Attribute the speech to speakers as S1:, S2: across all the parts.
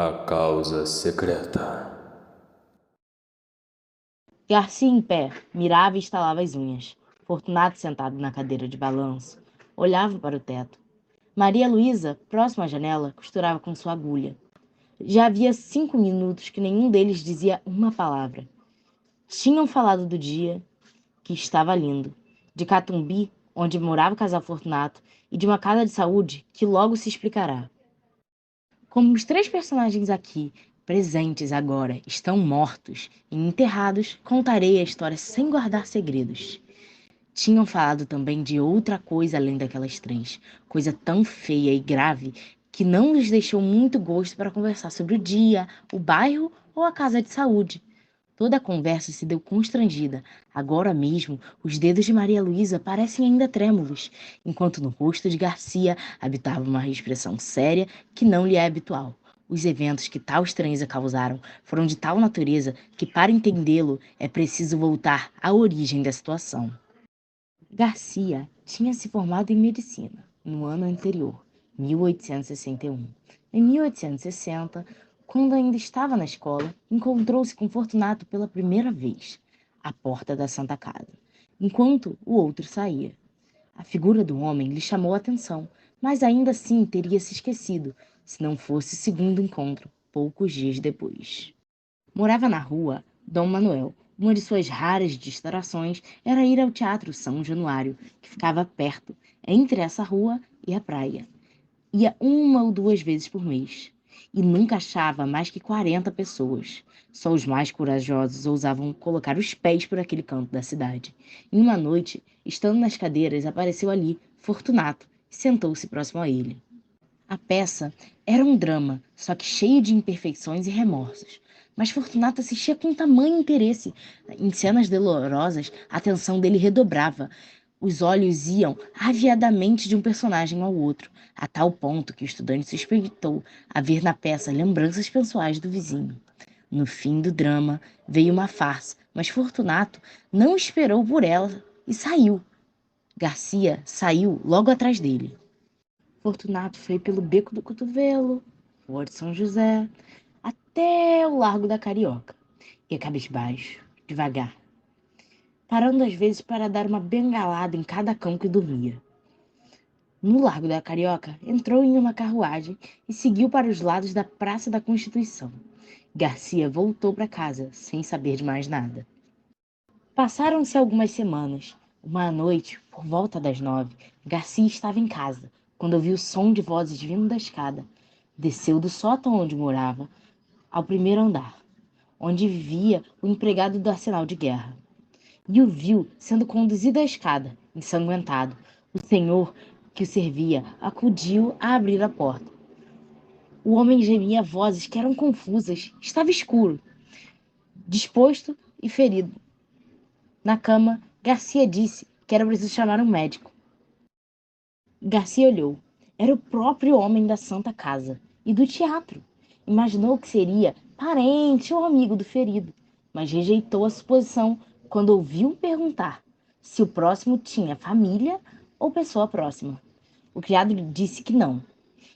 S1: A causa secreta.
S2: Garcia em pé, mirava e estalava as unhas. Fortunato sentado na cadeira de balanço, olhava para o teto. Maria Luísa, próxima à janela, costurava com sua agulha. Já havia 5 minutos que nenhum deles dizia uma palavra. Tinham falado do dia, que estava lindo, de Catumbi, onde morava o casal Fortunato, e de uma casa de saúde que logo se explicará. Como os 3 personagens aqui, presentes agora, estão mortos e enterrados, contarei a história sem guardar segredos. Tinham falado também de outra coisa além daquelas 3, coisa tão feia e grave que não lhes deixou muito gosto para conversar sobre o dia, o bairro ou a casa de saúde. Toda a conversa se deu constrangida. Agora mesmo, os dedos de Maria Luísa parecem ainda trêmulos, enquanto no rosto de Garcia habitava uma expressão séria que não lhe é habitual. Os eventos que tal estranheza causaram foram de tal natureza que, para entendê-lo, é preciso voltar à origem da situação. Garcia tinha se formado em medicina no ano anterior, 1861. Em 1860, quando ainda estava na escola, encontrou-se com Fortunato pela primeira vez, à porta da Santa Casa, enquanto o outro saía. A figura do homem lhe chamou a atenção, mas ainda assim teria se esquecido, se não fosse o segundo encontro, poucos dias depois. Morava na rua Dom Manuel. Uma de suas raras distrações era ir ao Teatro São Januário, que ficava perto, entre essa rua e a praia. Ia 1 ou 2 vezes por mês. E nunca achava mais que 40 pessoas. Só os mais corajosos ousavam colocar os pés por aquele canto da cidade. Em uma noite, estando nas cadeiras, apareceu ali Fortunato e sentou-se próximo a ele. A peça era um drama, só que cheio de imperfeições e remorsos. Mas Fortunato assistia com tamanho interesse. Em cenas dolorosas, a atenção dele redobrava. Os olhos iam aviadamente de um personagem ao outro, a tal ponto que o estudante suspeitou haver na peça lembranças pessoais do vizinho. No fim do drama, veio uma farsa, mas Fortunato não esperou por ela e saiu. Garcia saiu logo atrás dele. Fortunato foi pelo Beco do Cotovelo, Rua de São José, até o Largo da Carioca. Ia cabisbaixo, devagar, parando às vezes para dar uma bengalada em cada cão que dormia. No Largo da Carioca, entrou em uma carruagem e seguiu para os lados da Praça da Constituição. Garcia voltou para casa, sem saber de mais nada. Passaram-se algumas semanas. Uma noite, por volta das 9, Garcia estava em casa, quando ouviu o som de vozes vindo da escada. Desceu do sótão onde morava, ao primeiro andar, onde vivia o empregado do arsenal de guerra. E o viu sendo conduzido à escada, ensanguentado. O senhor que o servia acudiu a abrir a porta. O homem gemia vozes que eram confusas. Estava escuro, disposto e ferido. Na cama, Garcia disse que era preciso chamar um médico. Garcia olhou. Era o próprio homem da Santa Casa e do teatro. Imaginou que seria parente ou amigo do ferido, mas rejeitou a suposição quando ouviu perguntar se o próximo tinha família ou pessoa próxima. O criado lhe disse que não.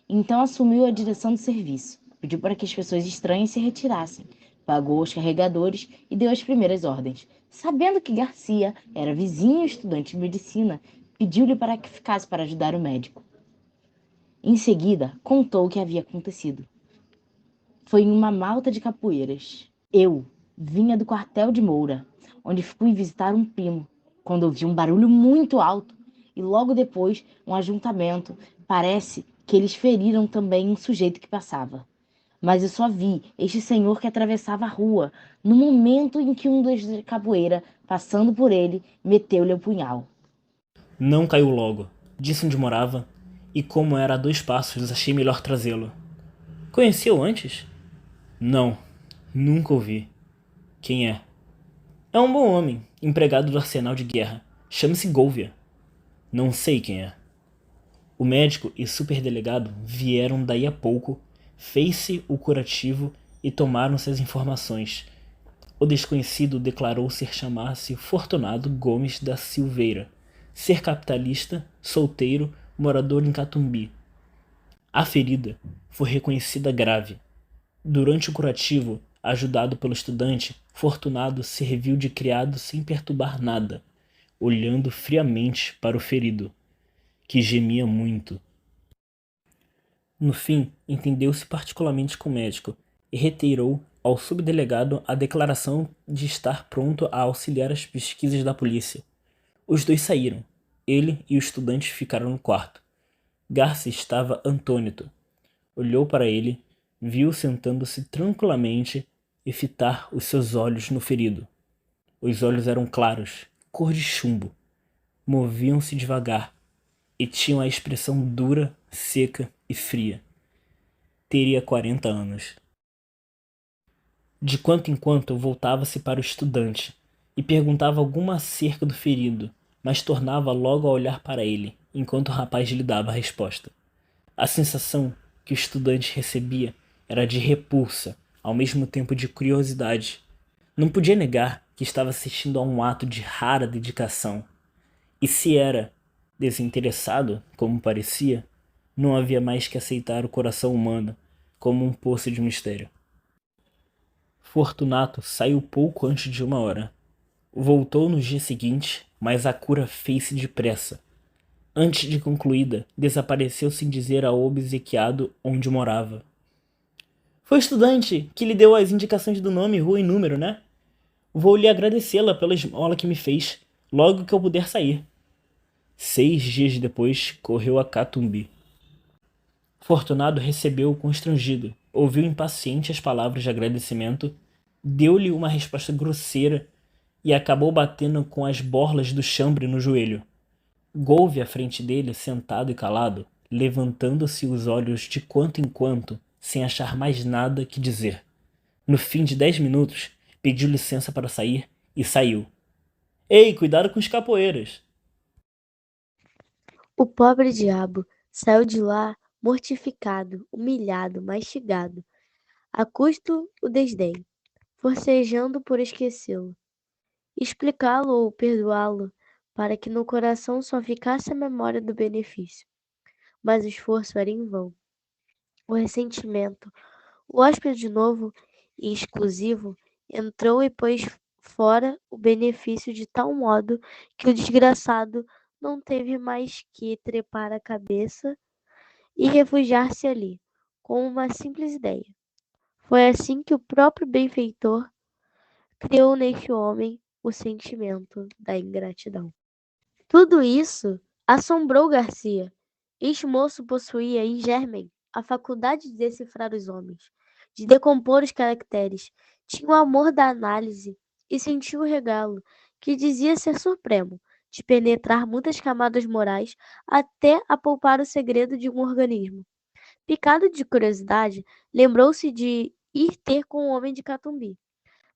S2: Então assumiu a direção do serviço, pediu para que as pessoas estranhas se retirassem, pagou os carregadores e deu as primeiras ordens. Sabendo que Garcia era vizinho e estudante de medicina, pediu-lhe para que ficasse para ajudar o médico. Em seguida, contou o que havia acontecido. Foi em uma malta de capoeiras. Eu vinha do quartel de Moura, onde fui visitar um primo, quando ouvi um barulho muito alto e logo depois um ajuntamento. Parece que eles feriram também um sujeito que passava. Mas eu só vi este senhor que atravessava a rua, no momento em que um dos de capoeira, passando por ele, meteu-lhe o punhal.
S3: Não caiu logo. Disse onde morava, e como era a 2 passos, achei melhor trazê-lo. Conhecia-o antes? Não, nunca ouvi. Quem é? É um bom homem, empregado do arsenal de guerra. Chama-se Gouveia. Não sei quem é. O médico e superdelegado vieram daí a pouco, fez-se o curativo e tomaram-se as informações. O desconhecido declarou ser chamar-se Fortunado Gomes da Silveira, ser capitalista, solteiro, morador em Catumbi. A ferida foi reconhecida grave. Durante o curativo, ajudado pelo estudante, Fortunado serviu de criado sem perturbar nada, olhando friamente para o ferido, que gemia muito. No fim, entendeu-se particularmente com o médico e reiterou ao subdelegado a declaração de estar pronto a auxiliar as pesquisas da polícia. Os dois saíram. Ele e o estudante ficaram no quarto. Garcia estava atônito. Olhou para ele, viu sentando-se tranquilamente e fitar os seus olhos no ferido. Os olhos eram claros, cor de chumbo. Moviam-se devagar e tinham a expressão dura, seca e fria. Teria 40 anos. De quanto em quanto voltava-se para o estudante e perguntava alguma acerca do ferido, mas tornava logo a olhar para ele, enquanto o rapaz lhe dava a resposta. A sensação que o estudante recebia era de repulsa, ao mesmo tempo de curiosidade. Não podia negar que estava assistindo a um ato de rara dedicação. E se era desinteressado, como parecia, não havia mais que aceitar o coração humano como um poço de mistério. Fortunato saiu pouco antes de 1 hora. Voltou no dia seguinte, mas a cura fez-se depressa. Antes de concluída, desapareceu sem dizer ao obsequiado onde morava. Foi o estudante que lhe deu as indicações do nome, rua e número, né? Vou lhe agradecê-la pela esmola que me fez, logo que eu puder sair. 6 dias depois, correu a Catumbi. Fortunado recebeu-o constrangido, ouviu impaciente as palavras de agradecimento, deu-lhe uma resposta grosseira e acabou batendo com as borlas do chambre no joelho. Gouve à frente dele, sentado e calado, levantando-se os olhos de quanto em quanto, sem achar mais nada que dizer. No fim de 10 minutos, pediu licença para sair e saiu. Ei, cuidado com os capoeiras!
S4: O pobre diabo saiu de lá mortificado, humilhado, mastigado, a custo o desdém, forcejando por esquecê-lo, explicá-lo ou perdoá-lo, para que no coração só ficasse a memória do benefício. Mas o esforço era em vão. O ressentimento, o hóspede novo e exclusivo, entrou e pôs fora o benefício de tal modo que o desgraçado não teve mais que trepar a cabeça e refugiar-se ali, com uma simples ideia. Foi assim que o próprio benfeitor criou neste homem o sentimento da ingratidão. Tudo isso assombrou Garcia. Este moço possuía em germen a faculdade de decifrar os homens, de decompor os caracteres, tinha o amor da análise e sentia o regalo, que dizia ser supremo, de penetrar muitas camadas morais até a poupar o segredo de um organismo. Picado de curiosidade, lembrou-se de ir ter com o homem de Catumbi,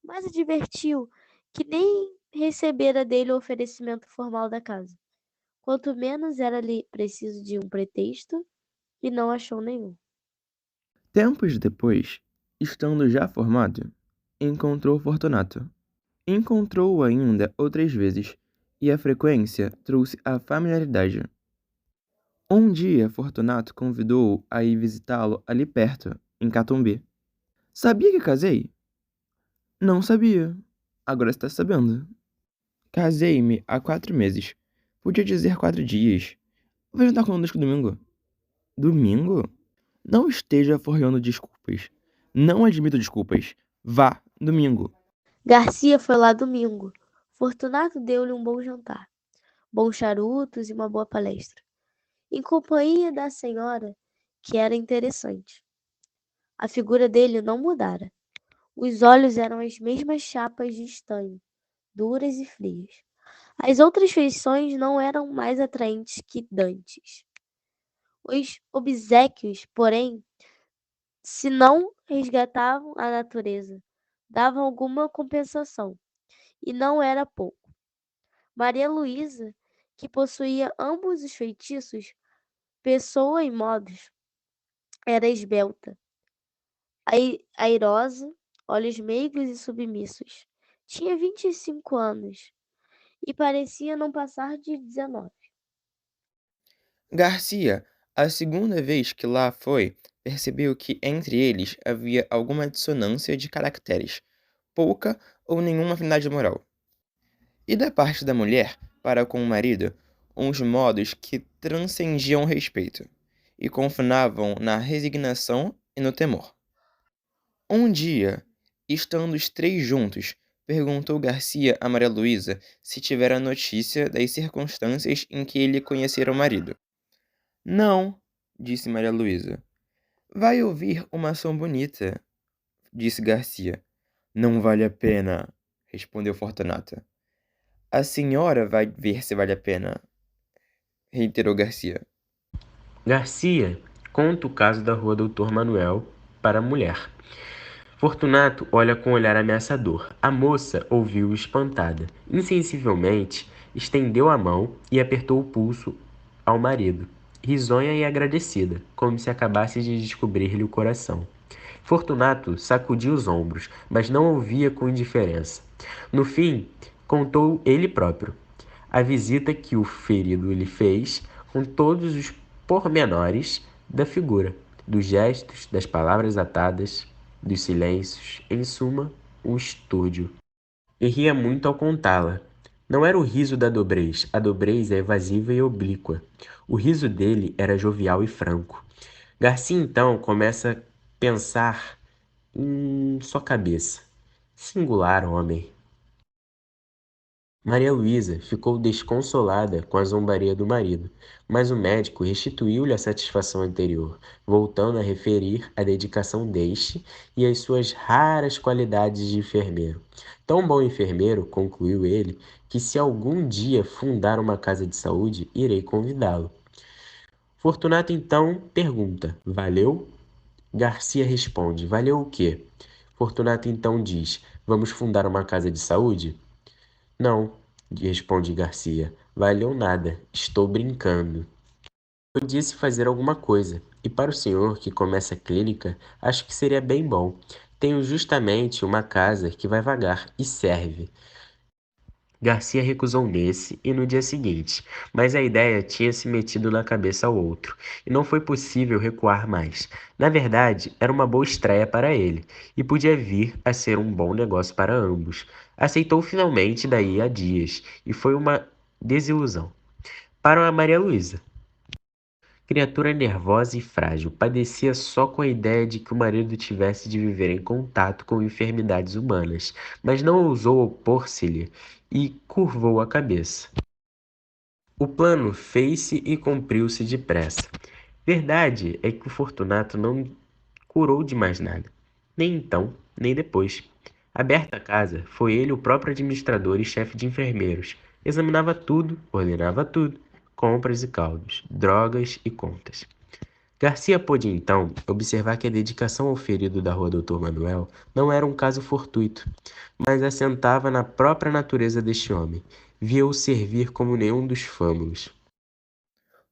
S4: mas advertiu que nem recebera dele o oferecimento formal da casa. Quanto menos era-lhe preciso de um pretexto, e não achou nenhum.
S5: Tempos depois, estando já formado, encontrou Fortunato. Encontrou-o ainda outras vezes, e a frequência trouxe a familiaridade. Um dia, Fortunato convidou-o a ir visitá-lo ali perto, em Catumbi. Sabia que casei? Não sabia. Agora está sabendo. Casei-me há 4 meses. Podia dizer 4 dias. Vai jantar conosco domingo. Domingo? Não esteja forjando desculpas. Não admito desculpas. Vá, domingo.
S4: Garcia foi lá domingo. Fortunato deu-lhe um bom jantar, bons charutos e uma boa palestra, em companhia da senhora, que era interessante. A figura dele não mudara. Os olhos eram as mesmas chapas de estanho, duras e frias. As outras feições não eram mais atraentes que dantes. Os obséquios, porém, se não resgatavam a natureza, davam alguma compensação, e não era pouco. Maria Luísa, que possuía ambos os feitiços, pessoa e modos, era esbelta, airosa, olhos meigos e submissos. Tinha 25 anos e parecia não passar de 19.
S5: Garcia, a segunda vez que lá foi, percebeu que entre eles havia alguma dissonância de caracteres, pouca ou nenhuma afinidade moral. E da parte da mulher, para com o marido, uns modos que transcendiam o respeito, e confinavam na resignação e no temor. Um dia, estando os três juntos, perguntou Garcia a Maria Luísa se tivera notícia das circunstâncias em que ele conhecera o marido. Não, disse Maria Luísa. Vai ouvir uma ação bonita, disse Garcia. Não vale a pena, respondeu Fortunata. A senhora vai ver se vale a pena, reiterou Garcia.
S6: Garcia conta o caso da rua Doutor Manuel para a mulher. Fortunato olha com um olhar ameaçador. A moça ouviu espantada. Insensivelmente, estendeu a mão e apertou o pulso ao marido, risonha e agradecida, como se acabasse de descobrir-lhe o coração. Fortunato sacudiu os ombros, mas não ouvia com indiferença. No fim, contou ele próprio a visita que o ferido lhe fez, com todos os pormenores da figura, dos gestos, das palavras atadas, dos silêncios, em suma, um estúdio. E ria muito ao contá-la. Não era o riso da dobrez, a dobrez é evasiva e oblíqua. O riso dele era jovial e franco. Garcia então começa a pensar em sua cabeça. Singular homem. Maria Luísa ficou desconsolada com a zombaria do marido, mas o médico restituiu-lhe a satisfação anterior, voltando a referir a dedicação deste e as suas raras qualidades de enfermeiro. Tão bom enfermeiro, concluiu ele, que se algum dia fundar uma casa de saúde, irei convidá-lo. Fortunato então pergunta: valeu? Garcia responde: valeu o quê? Fortunato então diz: vamos fundar uma casa de saúde? Não, responde Garcia. Valeu nada, estou brincando. Eu disse fazer alguma coisa, e para o senhor que começa a clínica, acho que seria bem bom. Tenho justamente uma casa que vai vagar e serve. Garcia recusou nesse e no dia seguinte, mas a ideia tinha se metido na cabeça ao outro, e não foi possível recuar mais. Na verdade, era uma boa estreia para ele, e podia vir a ser um bom negócio para ambos. Aceitou finalmente daí a dias, e foi uma desilusão. Para a Maria Luísa. Criatura nervosa e frágil, padecia só com a ideia de que o marido tivesse de viver em contato com enfermidades humanas, mas não ousou opor-se-lhe e curvou a cabeça. O plano fez-se e cumpriu-se depressa. Verdade é que o Fortunato não curou de mais nada, nem então, nem depois. Aberta a casa, foi ele o próprio administrador e chefe de enfermeiros. Examinava tudo, ordenava tudo. Compras e caldos, drogas e contas. Garcia pôde, então, observar que a dedicação ao ferido da rua Doutor Manuel não era um caso fortuito, mas assentava na própria natureza deste homem. Via-o servir como nenhum dos fâmulos.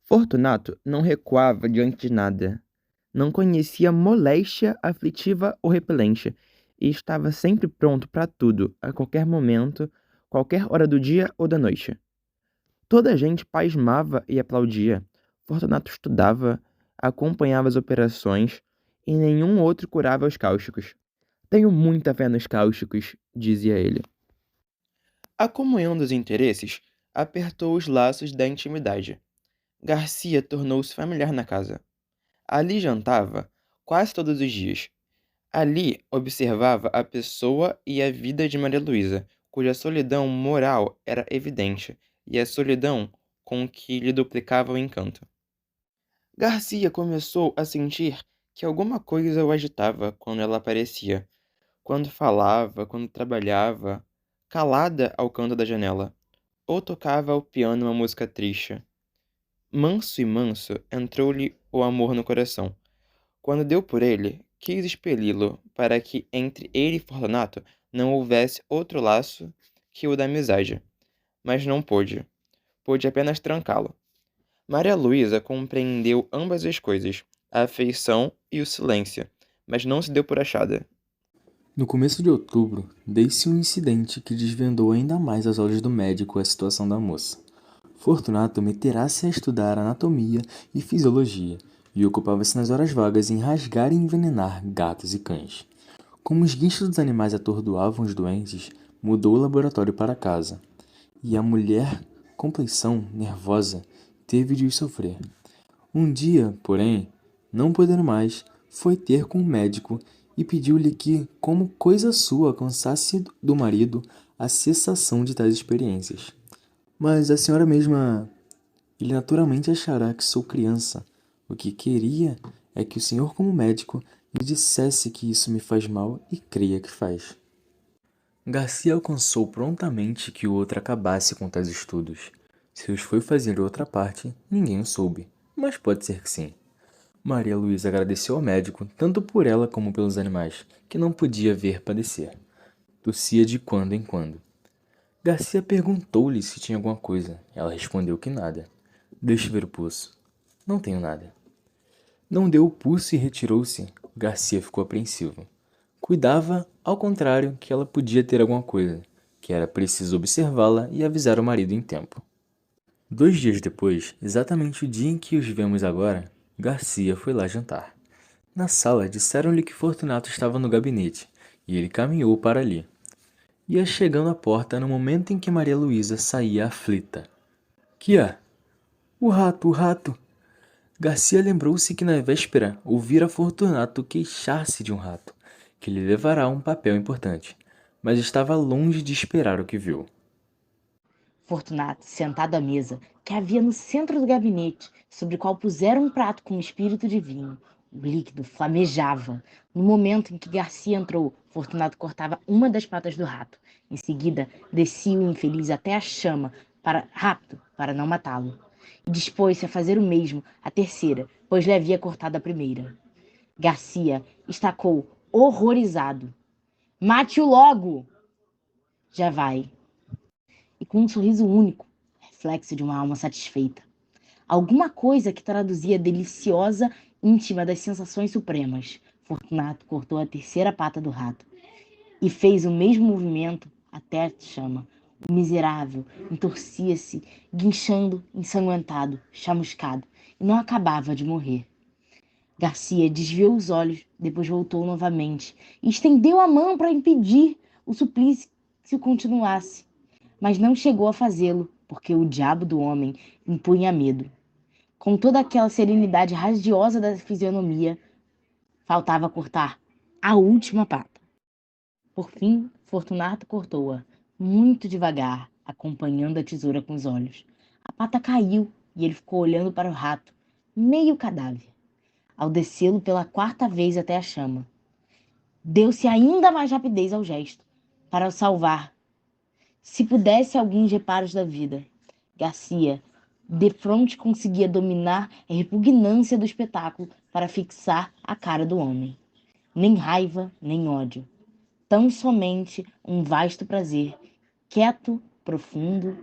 S5: Fortunato não recuava diante de nada. Não conhecia moléstia aflitiva ou repelente, e estava sempre pronto para tudo, a qualquer momento, qualquer hora do dia ou da noite. Toda a gente pasmava e aplaudia. Fortunato estudava, acompanhava as operações e nenhum outro curava os cáusticos. Tenho muita fé nos cáusticos, dizia ele. A comunhão dos interesses apertou os laços da intimidade. Garcia tornou-se familiar na casa. Ali jantava quase todos os dias. Ali observava a pessoa e a vida de Maria Luísa, cuja solidão moral era evidente, e a solidão com que lhe duplicava o encanto. Garcia começou a sentir que alguma coisa o agitava quando ela aparecia, quando falava, quando trabalhava, calada ao canto da janela, ou tocava ao piano uma música triste. Manso e manso entrou-lhe o amor no coração. Quando deu por ele, quis expeli-lo para que entre ele e Fortunato não houvesse outro laço que o da amizade, mas não pôde. Pôde apenas trancá-lo. Maria Luísa compreendeu ambas as coisas, a afeição e o silêncio, mas não se deu por achada.
S7: No começo de outubro, deu-se um incidente que desvendou ainda mais aos olhos do médico a situação da moça. Fortunato meterá-se a estudar anatomia e fisiologia, e ocupava-se nas horas vagas em rasgar e envenenar gatos e cães. Como os guinchos dos animais atordoavam os doentes, mudou o laboratório para casa, e a mulher, compleição nervosa, teve de os sofrer. Um dia, porém, não podendo mais, foi ter com o médico e pediu-lhe que, como coisa sua, alcançasse do marido a cessação de tais experiências. Mas a senhora mesma, ele naturalmente achará que sou criança. O que queria é que o senhor, como médico, lhe dissesse que isso me faz mal e creia que faz. Garcia alcançou prontamente que o outro acabasse com tais estudos. Se os foi fazer outra parte, ninguém o soube, mas pode ser que sim. Maria Luísa agradeceu ao médico, tanto por ela como pelos animais, que não podia ver padecer. Tossia de quando em quando. Garcia perguntou-lhe se tinha alguma coisa. Ela respondeu que nada. Deixe ver o pulso. Não tenho nada. Não deu o pulso e retirou-se. Garcia ficou apreensivo. Cuidava, ao contrário, que ela podia ter alguma coisa, que era preciso observá-la e avisar o marido em tempo. 2 dias depois, exatamente o dia em que os vemos agora, Garcia foi lá jantar. Na sala, disseram-lhe que Fortunato estava no gabinete, e ele caminhou para ali. Ia chegando à porta no momento em que Maria Luísa saía aflita. Que é? O rato, o rato! Garcia lembrou-se que na véspera ouvira Fortunato queixar-se de um rato, que lhe levará um papel importante, mas estava longe de esperar o que viu.
S2: Fortunato, sentado à mesa, que havia no centro do gabinete, sobre o qual puseram um prato com espírito de vinho. O líquido flamejava. No momento em que Garcia entrou, Fortunato cortava uma das patas do rato. Em seguida, descia o infeliz até a chama, rápido, para não matá-lo. E dispôs-se a fazer o mesmo, a terceira, pois lhe havia cortado a primeira. Garcia estacou, horrorizado. Mate-o logo! Já vai. E com um sorriso único, reflexo de uma alma satisfeita. Alguma coisa que traduzia a deliciosa, íntima das sensações supremas. Fortunato cortou a terceira pata do rato e fez o mesmo movimento até a chama. O miserável entorcia-se, guinchando, ensanguentado, chamuscado, e não acabava de morrer. Garcia desviou os olhos, depois voltou novamente e estendeu a mão para impedir o suplício que continuasse. Mas não chegou a fazê-lo, porque o diabo do homem impunha medo. Com toda aquela serenidade radiosa da fisionomia, faltava cortar a última pata. Por fim, Fortunato cortou-a, muito devagar, acompanhando a tesoura com os olhos. A pata caiu e ele ficou olhando para o rato, meio cadáver, ao descê-lo pela 4ª vez até a chama. Deu-se ainda mais rapidez ao gesto, para o salvar. Se pudesse alguns reparos da vida, Garcia, de fronte, conseguia dominar a repugnância do espetáculo para fixar a cara do homem. Nem raiva, nem ódio. Tão somente um vasto prazer, quieto, profundo,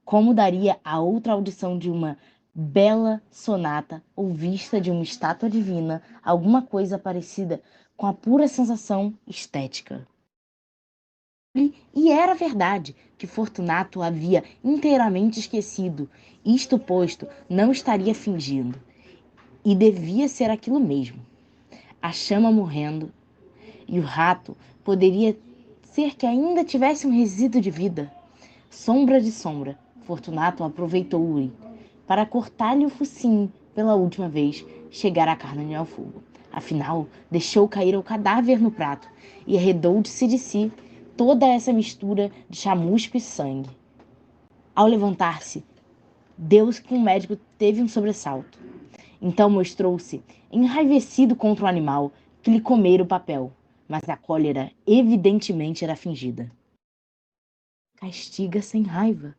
S2: como daria a outra audição de uma bela sonata ou vista de uma estátua divina, alguma coisa parecida com a pura sensação estética. E era verdade que Fortunato havia inteiramente esquecido. Isto posto, não estaria fingindo. E devia ser aquilo mesmo. A chama morrendo, e o rato poderia ser que ainda tivesse um resíduo de vida. Sombra de sombra, Fortunato aproveitou-o para cortar-lhe o focinho pela última vez, chegar a carne ao fogo. Afinal, deixou cair o cadáver no prato e arredou-se de si toda essa mistura de chamusco e sangue. Ao levantar-se, Deus com o médico teve um sobressalto. Então mostrou-se enraivecido contra o animal que lhe comera o papel, mas a cólera evidentemente era fingida. Castiga sem raiva,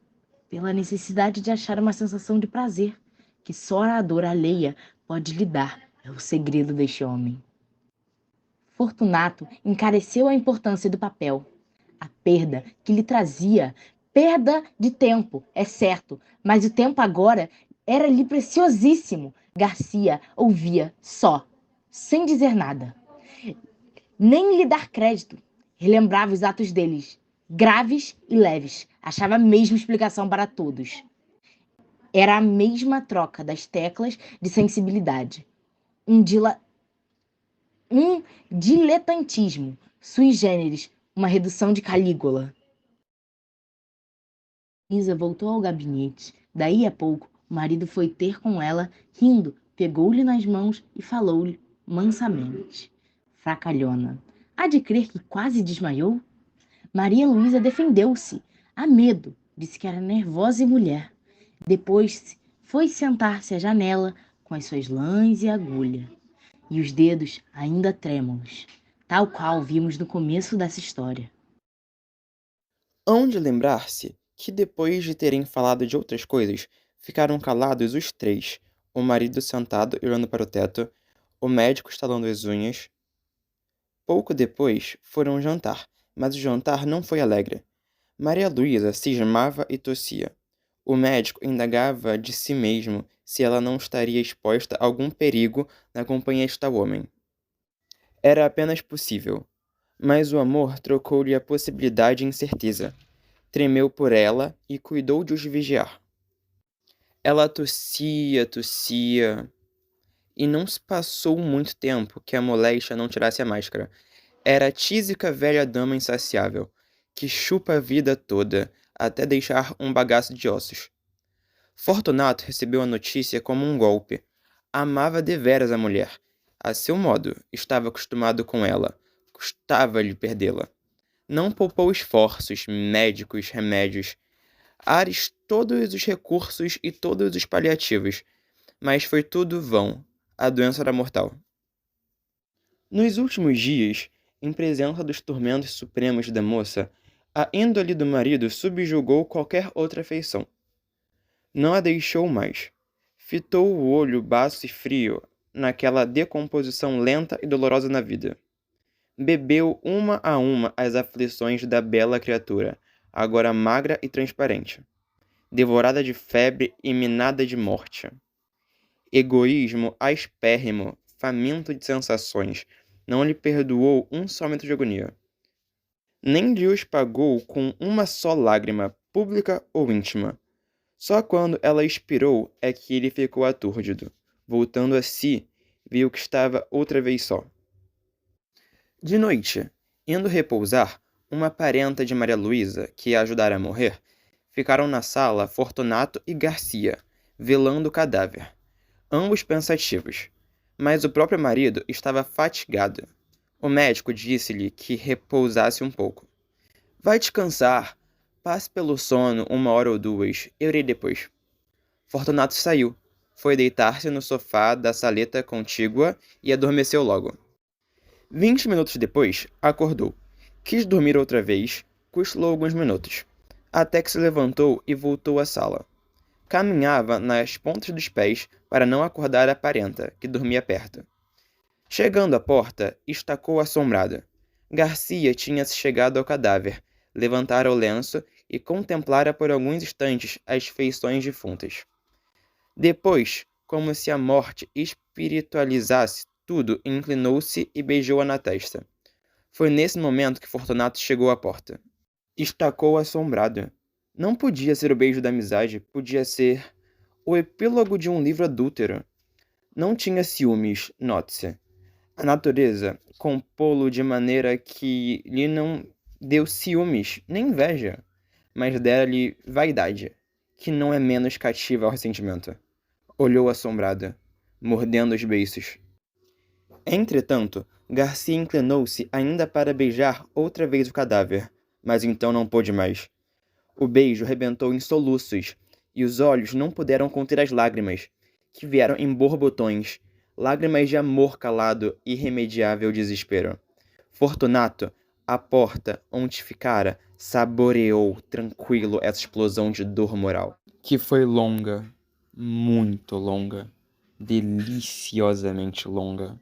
S2: pela necessidade de achar uma sensação de prazer, que só a dor alheia pode lhe dar. É o segredo deste homem. Fortunato encareceu a importância do papel. A perda que lhe trazia, perda de tempo, é certo, mas o tempo agora era-lhe preciosíssimo. Garcia ouvia só, sem dizer nada, nem lhe dar crédito. Relembrava os atos deles, graves e leves, achava a mesma explicação para todos. Era a mesma troca das teclas de sensibilidade. um diletantismo sui generis, uma redução de Calígula. Isa voltou ao gabinete. Daí a pouco, o marido foi ter com ela, rindo, pegou-lhe nas mãos e falou-lhe mansamente. Fracalhona. Há de crer que quase desmaiou? Maria Luísa defendeu-se. A medo, disse que era nervosa e mulher. Depois foi sentar-se à janela com as suas lãs e agulha, e os dedos ainda trêmulos, tal qual vimos no começo dessa história.
S5: Hão de lembrar-se que depois de terem falado de outras coisas, ficaram calados os três, o marido sentado e olhando para o teto, o médico estalando as unhas. Pouco depois foram jantar, mas o jantar não foi alegre. Maria Luísa cismava e tossia. O médico indagava de si mesmo se ela não estaria exposta a algum perigo na companhia de tal homem. Era apenas possível, mas o amor trocou-lhe a possibilidade em certeza. Tremeu por ela e cuidou de os vigiar. Ela tossia, e não se passou muito tempo que a moléstia não tirasse a máscara. Era a tísica velha dama insaciável, que chupa a vida toda, até deixar um bagaço de ossos. Fortunato recebeu a notícia como um golpe. Amava deveras a mulher. A seu modo, estava acostumado com ela. Custava-lhe perdê-la. Não poupou esforços, médicos, remédios, ares, todos os recursos e todos os paliativos. Mas foi tudo vão. A doença era mortal. Nos últimos dias, em presença dos tormentos supremos da moça, a índole do marido subjugou qualquer outra afeição. Não a deixou mais. Fitou o olho baço e frio naquela decomposição lenta e dolorosa na vida. Bebeu uma a uma as aflições da bela criatura, agora magra e transparente, devorada de febre e minada de morte. Egoísmo aspérrimo, faminto de sensações, não lhe perdoou um só momento de agonia. Nem lhe os pagou com uma só lágrima, pública ou íntima. Só quando ela expirou é que ele ficou atúrdido. Voltando a si, viu que estava outra vez só. De noite, indo repousar, uma parenta de Maria Luísa, que a ajudara a morrer, ficaram na sala Fortunato e Garcia, velando o cadáver, ambos pensativos. Mas o próprio marido estava fatigado. O médico disse-lhe que repousasse um pouco. Vai descansar. Passe pelo sono 1 hora ou 2, eu irei depois. Fortunato saiu, foi deitar-se no sofá da saleta contígua e adormeceu logo. 20 minutos depois, acordou. Quis dormir outra vez, cochilou alguns minutos, até que se levantou e voltou à sala. Caminhava nas pontas dos pés para não acordar a parenta, que dormia perto. Chegando à porta, estacou assombrada. Garcia tinha-se chegado ao cadáver, levantara o lenço e contemplara por alguns instantes as feições defuntas. Depois, como se a morte espiritualizasse tudo, inclinou-se e beijou-a na testa. Foi nesse momento que Fortunato chegou à porta. Estacou assombrado. Não podia ser o beijo da amizade, podia ser o epílogo de um livro adúltero. Não tinha ciúmes, note-se. A natureza compô-lo de maneira que lhe não deu ciúmes, nem inveja, mas dera-lhe vaidade, que não é menos cativa ao ressentimento. Olhou assombrada, mordendo os beiços. Entretanto, Garcia inclinou-se ainda para beijar outra vez o cadáver, mas então não pôde mais. O beijo rebentou em soluços, e os olhos não puderam conter as lágrimas, que vieram em borbotões, lágrimas de amor calado e irremediável desespero. Fortunato, à porta onde ficara, saboreou tranquilo essa explosão de dor moral, que foi longa, muito longa, deliciosamente longa.